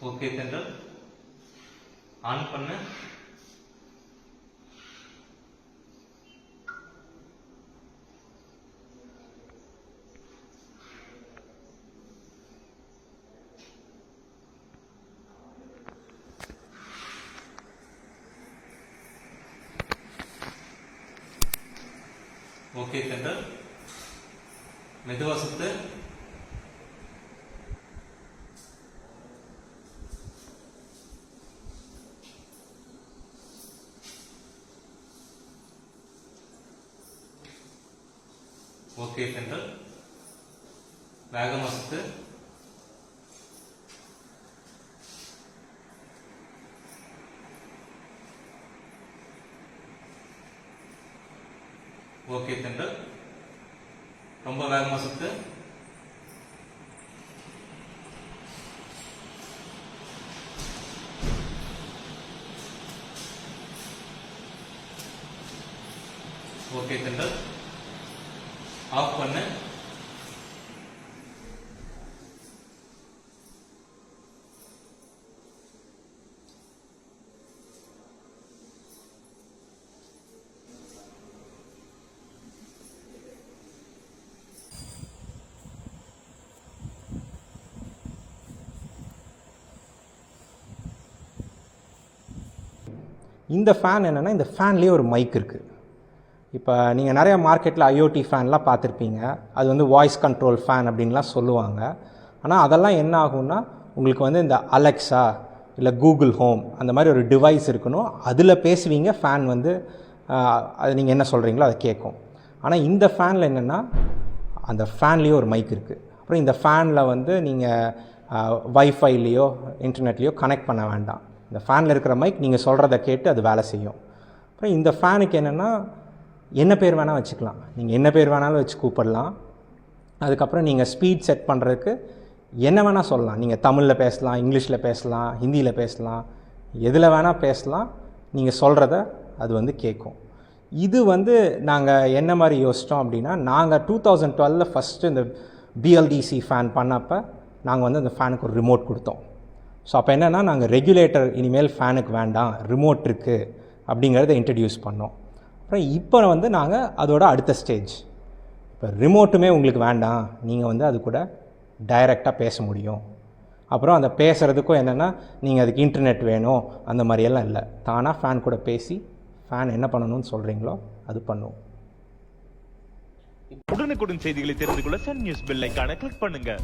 Okay தென்றல் on பண்ணு. Okay தென்றல் மெதுவா சுத்து. ஓகே தென்றல் வேகமா சுத்து. ஓகே தென்றல் ரொம்ப வேகமா சுத்து. ஓகே தென்றல் ஆஃப் பண்ணு. இந்த ஃபேன் என்னென்னா, இந்த ஃபேன்லேயே ஒரு மைக் இருக்குது. இப்போ நீங்கள் நிறைய மார்க்கெட்டில் ஐஓடி ஃபேன்லாம் பார்த்துருப்பீங்க. அது வந்து வாய்ஸ் கண்ட்ரோல் ஃபேன் அப்படின்லாம் சொல்லுவாங்க. ஆனால் அதெல்லாம் என்ன ஆகும்னா, உங்களுக்கு வந்து இந்த அலெக்ஸா இல்லை கூகுள் ஹோம் அந்த மாதிரி ஒரு டிவைஸ் இருக்கணும். அதில் பேசுவீங்க, ஃபேன் வந்து அது நீங்கள் என்ன சொல்கிறீங்களோ அதை கேட்கும். ஆனால் இந்த ஃபேனில் என்னென்னா, அந்த ஃபேன்லேயே ஒரு மைக் இருக்குது. அப்புறம் இந்த ஃபேனில் வந்து நீங்கள் வைஃபைலேயோ இன்டர்நெட்லேயோ கனெக்ட் பண்ண வேண்டாம். இந்த ஃபேனில் இருக்கிற மைக் நீங்கள் சொல்கிறத கேட்டு அது வேலை செய்யும். அப்புறம் இந்த ஃபேனுக்கு என்னென்னா, என்ன பேர் வேணால் வச்சுக்கலாம். நீங்கள் என்ன பேர் வேணாலும் வச்சு கூப்பிடலாம். அதுக்கப்புறம் நீங்கள் ஸ்பீட் செட் பண்ணுறதுக்கு என்ன வேணால் சொல்லலாம். நீங்கள் தமிழில் பேசலாம், இங்கிலீஷில் பேசலாம், ஹிந்தியில் பேசலாம், எதில் வேணால் பேசலாம். நீங்கள் சொல்கிறத அது வந்து கேட்கும். இது வந்து நாங்கள் என்ன மாதிரி யோசித்தோம் அப்படின்னா, நாங்கள் 2012 ஃபஸ்ட்டு இந்த பிஎல்டிசி ஃபேன் பண்ணப்போ நாங்கள் வந்து அந்த ஃபேனுக்கு ஒரு ரிமோட் கொடுத்தோம். ஸோ அப்போ என்னென்னா, நாங்கள் ரெகுலேட்டர் இனிமேல் ஃபேனுக்கு வேண்டாம், ரிமோட் இருக்குது அப்படிங்கிறத இன்ட்ரடியூஸ் பண்ணோம். அப்புறம் இப்போ வந்து நாங்கள் அதோட அடுத்த ஸ்டேஜ், இப்போ ரிமோட்டுமே உங்களுக்கு வேண்டாம், நீங்கள் வந்து அது கூட டைரெக்டாக பேச முடியும். அப்புறம் அந்த பேசுகிறதுக்கும் என்னென்னா, நீங்கள் அதுக்கு இன்டர்நெட் வேணும் அந்த மாதிரியெல்லாம் இல்லை. தானாக ஃபேன் கூட பேசி ஃபேன் என்ன பண்ணணும்னு சொல்கிறீங்களோ அது பண்ணுவோம். உடனுக்குடன் செய்திகளை தெரிந்து கொள்ள சன் நியூஸ் பெல் ஐகானை கிளிக் பண்ணுங்கள்.